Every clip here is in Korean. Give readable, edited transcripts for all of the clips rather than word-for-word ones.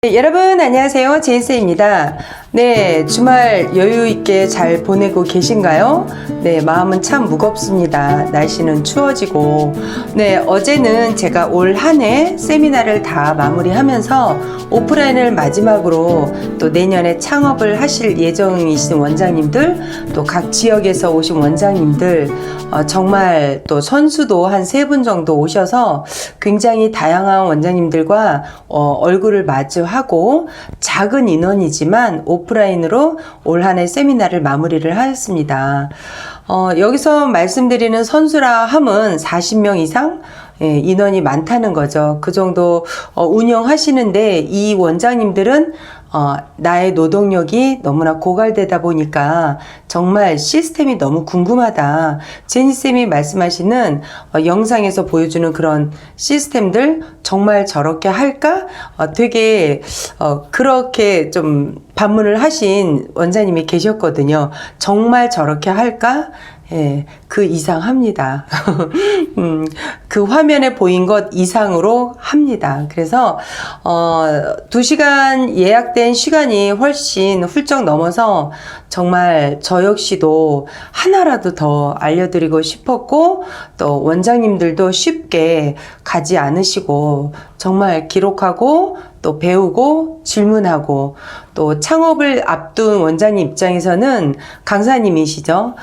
네, 여러분 안녕하세요. 제인쌤입니다. 네, 주말 여유 있게 잘 보내고 계신가요? 네, 마음은 참 무겁습니다. 날씨는 추워지고. 네, 어제는 제가 올 한 해 세미나를 다 마무리하면서 오프라인을 마지막으로 또 내년에 창업을 하실 예정이신 원장님들, 또 각 지역에서 오신 원장님들, 정말 또 선수도 한 3분 정도 오셔서 굉장히 다양한 원장님들과 얼굴을 마주하고 작은 인원이지만 오프라인으로 올 한 해 세미나를 마무리를 하였습니다. 여기서 말씀드리는 선수라 함은 40명 이상 인원이 많다는 거죠. 그 정도 운영하시는데 이 원장님들은 나의 노동력이 너무나 고갈되다 보니까 정말 시스템이 너무 궁금하다. 제니쌤이 말씀하시는 영상에서 보여주는 그런 시스템들 정말 저렇게 할까? 되게 그렇게 좀 반문을 하신 원장님이 계셨거든요. 정말 저렇게 할까? 예, 그 이상 합니다. 그 화면에 보인 것 이상으로 합니다. 그래서 2시간 예약된 시간이 훨씬 훌쩍 넘어서 정말 저 역시도 하나라도 더 알려드리고 싶었고, 또 원장님들도 쉽게 가지 않으시고 정말 기록하고 또 배우고 질문하고, 또 창업을 앞둔 원장님 입장에서는 강사님이시죠.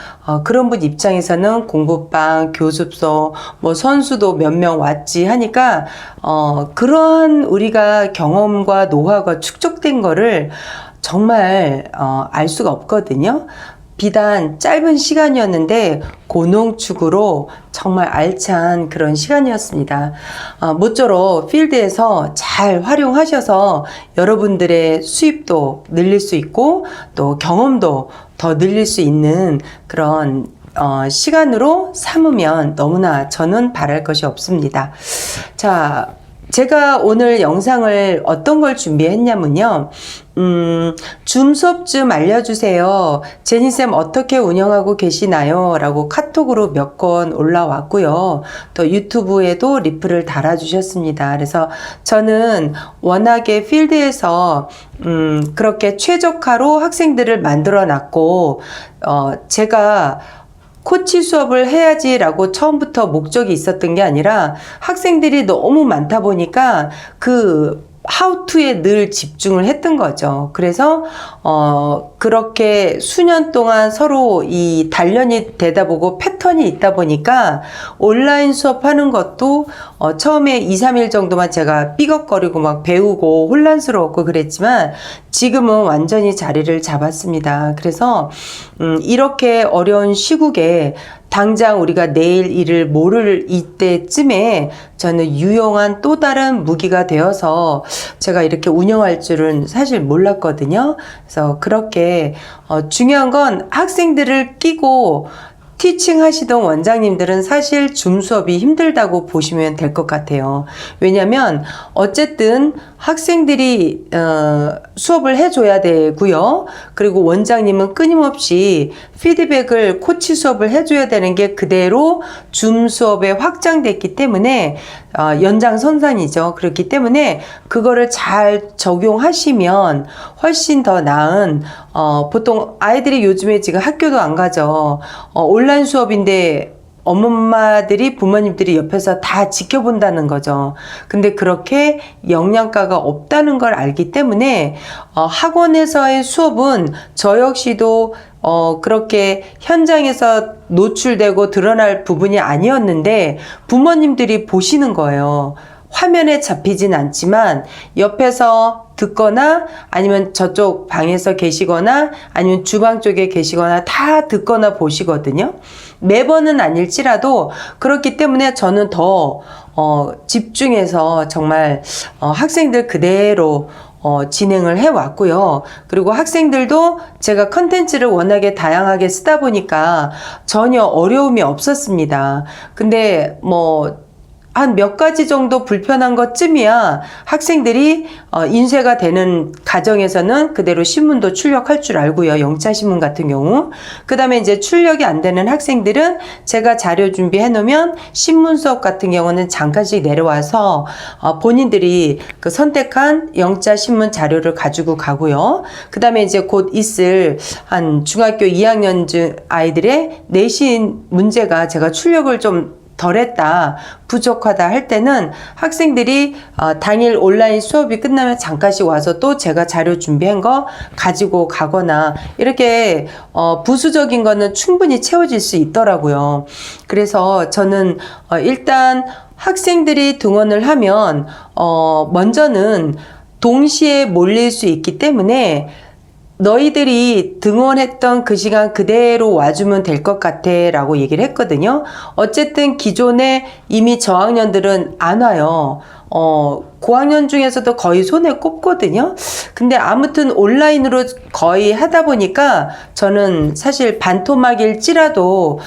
그런 분 입장에서는 공부방, 교습소, 뭐 선수도 몇 명 왔지 하니까 그러한 우리가 경험과 노하우가 축적된 거를 정말 알 수가 없거든요. 비단 짧은 시간이었는데 고농축으로 정말 알찬 그런 시간이었습니다. 모쪼록 필드에서 잘 활용하셔서 여러분들의 수입도 늘릴 수 있고 또 경험도 더 늘릴 수 있는 그런 시간으로 삼으면 너무나 저는 바랄 것이 없습니다. 자, 제가 오늘 영상을 어떤 걸 준비했냐면요. 줌 수업 좀 알려주세요. 제니쌤 어떻게 운영하고 계시나요? 라고 카톡으로 몇 건 올라왔고요. 또 유튜브에도 리플을 달아주셨습니다. 그래서 저는 워낙에 필드에서 그렇게 최적화로 학생들을 만들어 놨고, 제가 코치 수업을 해야지라고 처음부터 목적이 있었던 게 아니라 학생들이 너무 많다 보니까 그 how to에 늘 집중을 했던 거죠. 그래서 그렇게 수년 동안 서로 이 단련이 되다 보고 패턴이 있다 보니까 온라인 수업하는 것도 처음에 2, 3일 정도만 제가 삐걱거리고 막 배우고 혼란스러웠고 그랬지만 지금은 완전히 자리를 잡았습니다. 그래서 이렇게 어려운 시국에 당장 우리가 내일 일을 모를 이때쯤에 저는 유용한 또 다른 무기가 되어서 제가 이렇게 운영할 줄은 사실 몰랐거든요. 그래서 그렇게 중요한 건 학생들을 끼고 티칭 하시던 원장님들은 사실 줌 수업이 힘들다고 보시면 될 것 같아요. 왜냐면 어쨌든 학생들이 수업을 해줘야 되고요. 그리고 원장님은 끊임없이 피드백을 코치 수업을 해줘야 되는 게 그대로 줌 수업에 확장됐기 때문에 연장선상이죠. 그렇기 때문에 그거를 잘 적용하시면 훨씬 더 나은 보통 아이들이 요즘에 지금 학교도 안 가죠. 온라인 수업인데 엄마들이 부모님들이 옆에서 다 지켜본다는 거죠. 근데 그렇게 영양가가 없다는 걸 알기 때문에 학원에서의 수업은 저 역시도 그렇게 현장에서 노출되고 드러날 부분이 아니었는데 부모님들이 보시는 거예요. 화면에 잡히진 않지만 옆에서 듣거나 아니면 저쪽 방에서 계시거나 아니면 주방 쪽에 계시거나 다 듣거나 보시거든요. 매번은 아닐지라도 그렇기 때문에 저는 더 집중해서 정말 학생들 그대로 진행을 해왔고요. 그리고 학생들도 제가 컨텐츠를 워낙에 다양하게 쓰다 보니까 전혀 어려움이 없었습니다. 근데 뭐 한 몇 가지 정도 불편한 것쯤이야 학생들이 인쇄가 되는 가정에서는 그대로 신문도 출력할 줄 알고요. 영자신문 같은 경우. 그 다음에 이제 출력이 안 되는 학생들은 제가 자료 준비해 놓으면 신문 수업 같은 경우는 잠깐씩 내려와서 본인들이 그 선택한 영자신문 자료를 가지고 가고요. 그 다음에 이제 곧 있을 한 중학교 2학년 아이들의 내신 문제가 제가 출력을 좀 덜했다, 부족하다 할 때는 학생들이 당일 온라인 수업이 끝나면 잠깐씩 와서 또 제가 자료 준비한 거 가지고 가거나 이렇게 부수적인 거는 충분히 채워질 수 있더라고요. 그래서 저는 일단 학생들이 등원을 하면 먼저는 동시에 몰릴 수 있기 때문에 너희들이 등원했던 그 시간 그대로 와주면 될 것 같아 라고 얘기를 했거든요. 어쨌든 기존에 이미 저학년들은 안 와요. 고학년 중에서도 거의 손에 꼽거든요. 근데 아무튼 온라인으로 거의 하다 보니까 저는 사실 반토막일지라도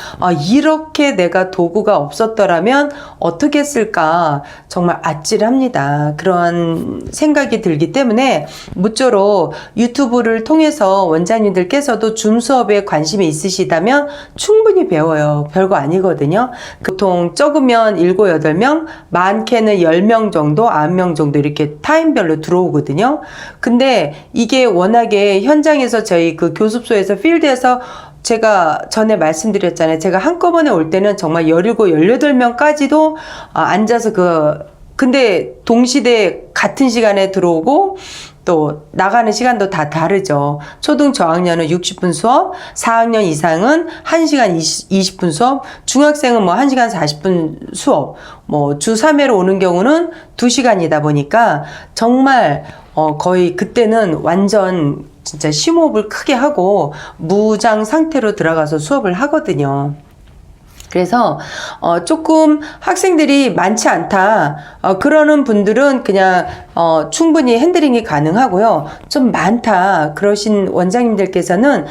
이렇게 내가 도구가 없었더라면 어떻게 했을까 정말 아찔합니다. 그런 생각이 들기 때문에 무쪼록 유튜브를 통해서 원장님들께서도 줌 수업에 관심이 있으시다면 충분히 배워요. 별거 아니거든요. 보통 적으면 7, 8명, 많게는 10명 정도, 9명 정도 이렇게 타임별로 들어오거든요. 근데 이게 워낙에 현장에서 저희 그 교습소에서 필드에서 제가 전에 말씀드렸잖아요. 제가 한꺼번에 올 때는 정말 17, 18명까지도 앉아서 근데 동시대 같은 시간에 들어오고 또 나가는 시간도 다 다르죠. 초등 저학년은 60분 수업, 4학년 이상은 1시간 20분 수업, 중학생은 뭐 1시간 40분 수업, 뭐 주 3회로 오는 경우는 2시간이다 보니까 정말 거의 그때는 완전 진짜 심호흡을 크게 하고 무장 상태로 들어가서 수업을 하거든요. 그래서 조금 학생들이 많지 않다 그러는 분들은 그냥 충분히 핸들링이 가능하고요. 좀 많다 그러신 원장님들께서는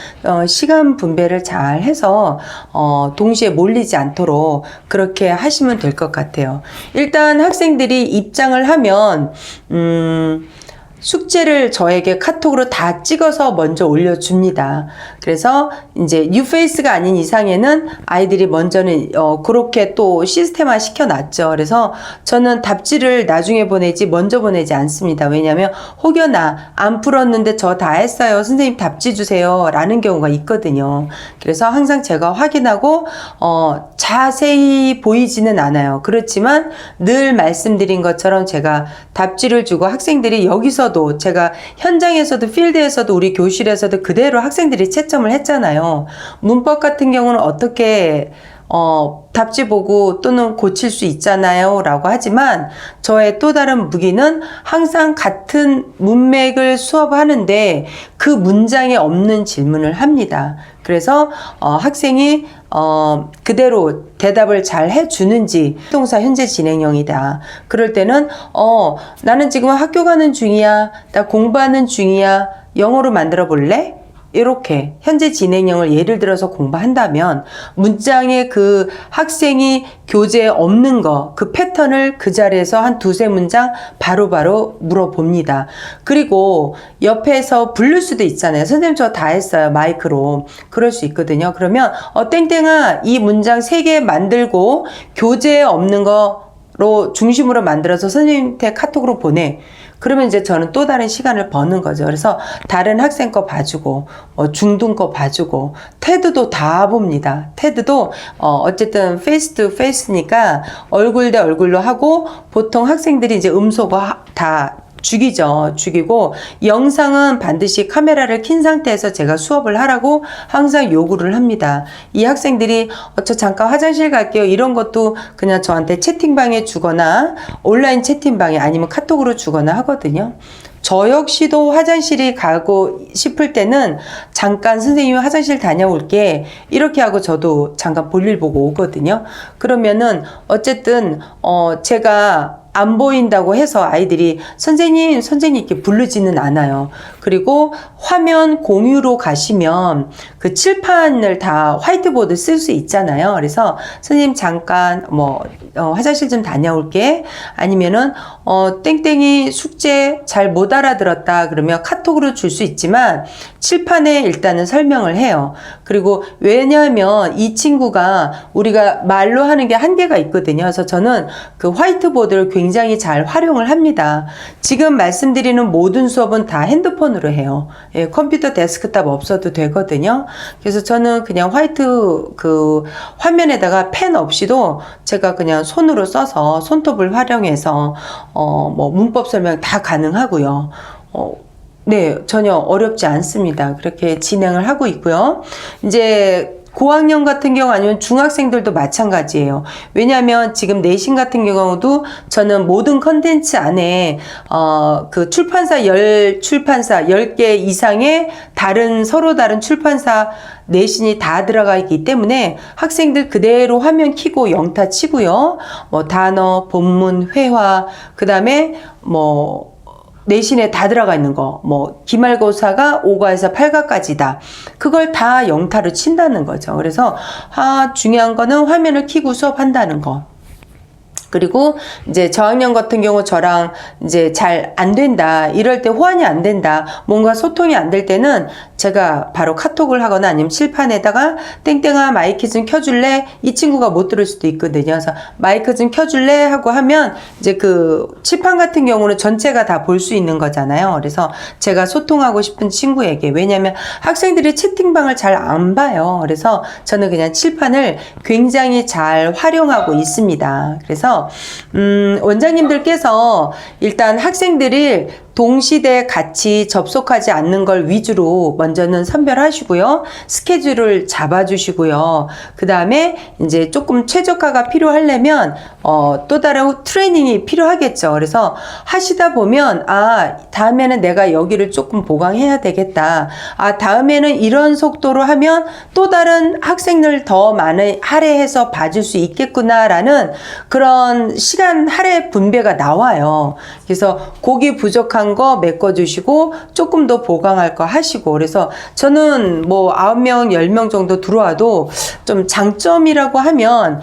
시간 분배를 잘 해서 동시에 몰리지 않도록 그렇게 하시면 될 것 같아요. 일단 학생들이 입장을 하면 숙제를 저에게 카톡으로 다 찍어서 먼저 올려줍니다. 그래서 이제 뉴페이스가 아닌 이상에는 아이들이 먼저는 그렇게 또 시스템화 시켜놨죠. 그래서 저는 답지를 나중에 보내지 먼저 보내지 않습니다. 왜냐하면 혹여나 안 풀었는데 저 다 했어요. 선생님 답지 주세요. 라는 경우가 있거든요. 그래서 항상 제가 확인하고 자세히 보이지는 않아요. 그렇지만 늘 말씀드린 것처럼 제가 답지를 주고 학생들이 여기서도 제가 현장에서도 필드에서도 우리 교실에서도 그대로 학생들이 채점을 했잖아요. 문법 같은 경우는 어떻게 답지 보고 또는 고칠 수 있잖아요 라고 하지만 저의 또 다른 무기는 항상 같은 문맥을 수업하는데 그 문장에 없는 질문을 합니다. 그래서 학생이 그대로 대답을 잘 해주는지 동사 현재 진행형이다. 그럴 때는 나는 지금 학교 가는 중이야. 나 공부하는 중이야. 영어로 만들어 볼래? 이렇게 현재 진행형을 예를 들어서 공부한다면 문장에 그 학생이 교재에 없는 거 그 패턴을 그 자리에서 한 2-3문장 바로바로 물어봅니다. 그리고 옆에서 부를 수도 있잖아요. 선생님 저 다 했어요. 마이크로. 그럴 수 있거든요. 그러면 땡땡아 이 문장 3개 만들고 교재에 없는 거로 중심으로 만들어서 선생님한테 카톡으로 보내. 그러면 이제 저는 또 다른 시간을 버는 거죠. 그래서 다른 학생 거 봐주고, 중등 거 봐주고, 테드도 다 봅니다. 테드도, 어쨌든 페이스 투 페이스니까 얼굴 대 얼굴로 하고, 보통 학생들이 이제 음소거 다 죽이고 영상은 반드시 카메라를 킨 상태에서 제가 수업을 하라고 항상 요구를 합니다. 이 학생들이 저 잠깐 화장실 갈게요 이런 것도 그냥 저한테 채팅방에 주거나 온라인 채팅방에 아니면 카톡으로 주거나 하거든요. 저 역시도 화장실이 가고 싶을 때는 잠깐 선생님 화장실 다녀올게 이렇게 하고 저도 잠깐 볼일 보고 오거든요. 그러면은 어쨌든 제가 안 보인다고 해서 아이들이 선생님 이렇게 부르지는 않아요. 그리고 화면 공유로 가시면 그 칠판을 다 화이트보드 쓸 수 있잖아요. 그래서 선생님 잠깐 화장실 좀 다녀올게. 아니면은 땡땡이 숙제 잘 못 알아들었다 그러면 카톡으로 줄 수 있지만 칠판에 일단은 설명을 해요. 그리고 왜냐하면 이 친구가 우리가 말로 하는 게 한계가 있거든요. 그래서 저는 그 화이트보드를 굉장히 잘 활용을 합니다. 지금 말씀드리는 모든 수업은 다 핸드폰으로 해요. 예, 컴퓨터 데스크탑 없어도 되거든요. 그래서 저는 그냥 화이트 그 화면에다가 펜 없이도 제가 그냥 손으로 써서 손톱을 활용해서 문법 설명 다 가능하고요. 네, 전혀 어렵지 않습니다. 그렇게 진행을 하고 있고요. 이제 고학년 같은 경우 아니면 중학생들도 마찬가지예요. 왜냐하면 지금 내신 같은 경우도 저는 모든 컨텐츠 안에 그 출판사 10개 이상의 서로 다른 출판사 내신이 다 들어가 있기 때문에 학생들 그대로 화면 켜고 영타 치고요. 단어, 본문, 회화, 그 다음에 내신에 다 들어가 있는 거, 기말고사가 5과에서 8과까지다. 그걸 다 영타로 친다는 거죠. 그래서, 중요한 거는 화면을 켜고 수업한다는 거. 그리고 이제 저학년 같은 경우 저랑 이제 잘 안 된다. 이럴 때 호환이 안 된다. 뭔가 소통이 안 될 때는 제가 바로 카톡을 하거나 아니면 칠판에다가 땡땡아 마이크 좀 켜줄래? 이 친구가 못 들을 수도 있거든요. 그래서 마이크 좀 켜줄래? 하고 하면 이제 그 칠판 같은 경우는 전체가 다 볼 수 있는 거잖아요. 그래서 제가 소통하고 싶은 친구에게 왜냐하면 학생들이 채팅방을 잘 안 봐요. 그래서 저는 그냥 칠판을 굉장히 잘 활용하고 있습니다. 그래서 원장님들께서 일단 학생들을 동시대에 같이 접속하지 않는 걸 위주로 먼저는 선별하시고요. 스케줄을 잡아주시고요. 그 다음에 이제 조금 최적화가 필요하려면 또 다른 트레이닝이 필요하겠죠. 그래서 하시다 보면 다음에는 내가 여기를 조금 보강해야 되겠다. 다음에는 이런 속도로 하면 또 다른 학생들 더 많이 할애해서 봐줄 수 있겠구나라는 그런 시간 할애 분배가 나와요. 그래서 거기 부족한 거 메꿔주시고 조금 더 보강할 거 하시고 그래서 저는 9명, 10명 정도 들어와도 좀 장점이라고 하면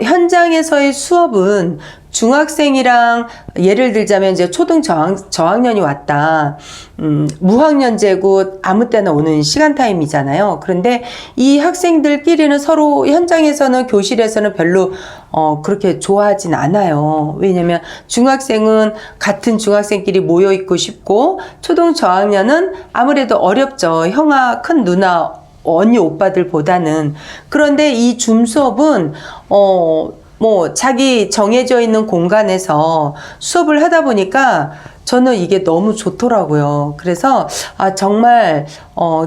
현장에서의 수업은 중학생이랑 예를 들자면 이제 초등 저학년이 왔다. 무학년제고 아무 때나 오는 시간 타임이잖아요. 그런데 이 학생들끼리는 서로 현장에서는 교실에서는 별로 그렇게 좋아하진 않아요. 왜냐면 중학생은 같은 중학생끼리 모여 있고 싶고 초등 저학년은 아무래도 어렵죠. 형아, 큰 누나, 언니, 오빠들보다는. 그런데 이 줌 수업은 자기 정해져 있는 공간에서 수업을 하다 보니까 저는 이게 너무 좋더라고요. 그래서 정말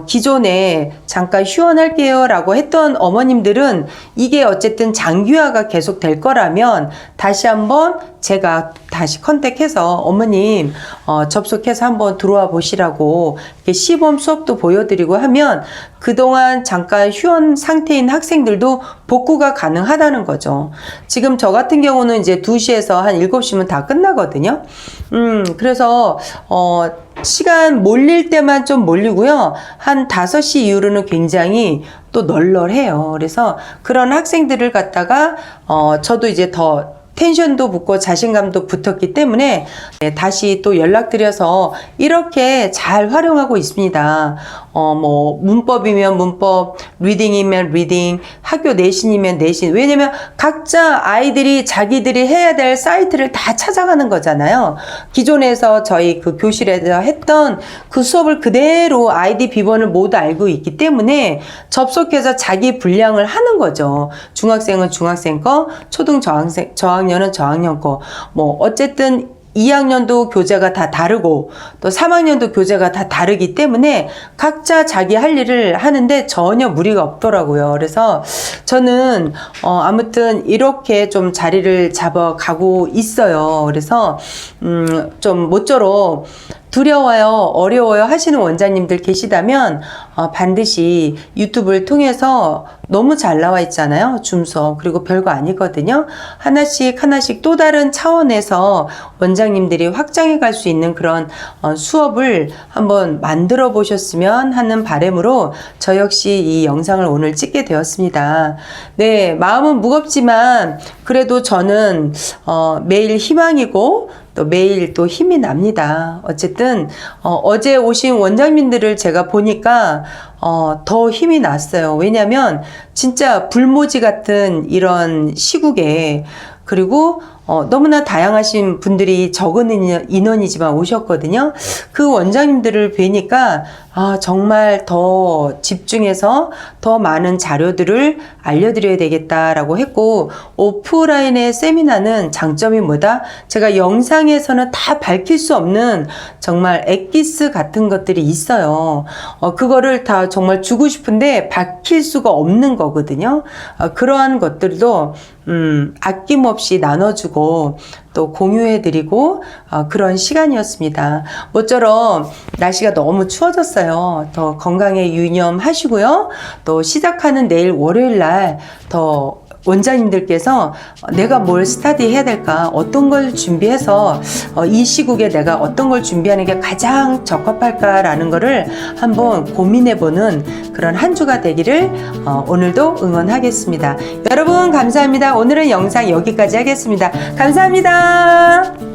기존에 잠깐 휴원할게요 라고 했던 어머님들은 이게 어쨌든 장기화가 계속 될 거라면 다시 한번 제가 다시 컨택해서 어머님 접속해서 한번 들어와 보시라고 이렇게 시범 수업도 보여드리고 하면 그동안 잠깐 휴원 상태인 학생들도 복구가 가능하다는 거죠. 지금 저 같은 경우는 이제 2시에서 한 7시면 다 끝나거든요. 그래서 시간 몰릴 때만 좀 몰리고요. 한 5시 이후로는 굉장히 또 널널해요. 그래서 그런 학생들을 갖다가 저도 이제 더 텐션도 붙고 자신감도 붙었기 때문에 다시 또 연락드려서 이렇게 잘 활용하고 있습니다. 문법이면 문법, 리딩이면 리딩, 학교 내신이면 내신. 왜냐면 각자 아이들이 자기들이 해야 될 사이트를 다 찾아가는 거잖아요. 기존에서 저희 그 교실에서 했던 그 수업을 그대로 아이디 비번을 모두 알고 있기 때문에 접속해서 자기 분량을 하는 거죠. 중학생은 중학생 거, 초등 저학년은 저학년 거. 어쨌든 2학년도 교재가 다 다르고 또 3학년도 교재가 다 다르기 때문에 각자 자기 할 일을 하는데 전혀 무리가 없더라고요. 그래서 저는 아무튼 이렇게 좀 자리를 잡아가고 있어요. 그래서 좀 모쪼록 두려워요, 어려워요 하시는 원장님들 계시다면 반드시 유튜브를 통해서 너무 잘 나와 있잖아요. 줌 수업. 그리고 별거 아니거든요. 하나씩 또 다른 차원에서 원장님들이 확장해 갈 수 있는 그런 수업을 한번 만들어 보셨으면 하는 바람으로 저 역시 이 영상을 오늘 찍게 되었습니다. 네, 마음은 무겁지만 그래도 저는 매일 희망이고 또 매일 또 힘이 납니다. 어쨌든 어제 오신 원장님들을 제가 보니까 더 힘이 났어요. 왜냐면 진짜 불모지 같은 이런 시국에 그리고 너무나 다양하신 분들이 적은 인원이지만 오셨거든요. 그 원장님들을 뵈니까 정말 더 집중해서 더 많은 자료들을 알려드려야 되겠다라고 했고, 오프라인의 세미나는 장점이 뭐다? 제가 영상에서는 다 밝힐 수 없는 정말 엑기스 같은 것들이 있어요. 그거를 다 정말 주고 싶은데 밝힐 수가 없는 거거든요. 그러한 것들도 아낌없이 나눠주고 또 공유해드리고 그런 시간이었습니다. 모처럼 날씨가 너무 추워졌어요. 더 건강에 유념하시고요. 또 시작하는 내일 월요일 날 더 원장님들께서 내가 뭘 스터디 해야 될까, 어떤 걸 준비해서 이 시국에 내가 어떤 걸 준비하는 게 가장 적합할까라는 거를 한번 고민해보는 그런 한 주가 되기를 오늘도 응원하겠습니다. 여러분 감사합니다. 오늘은 영상 여기까지 하겠습니다. 감사합니다.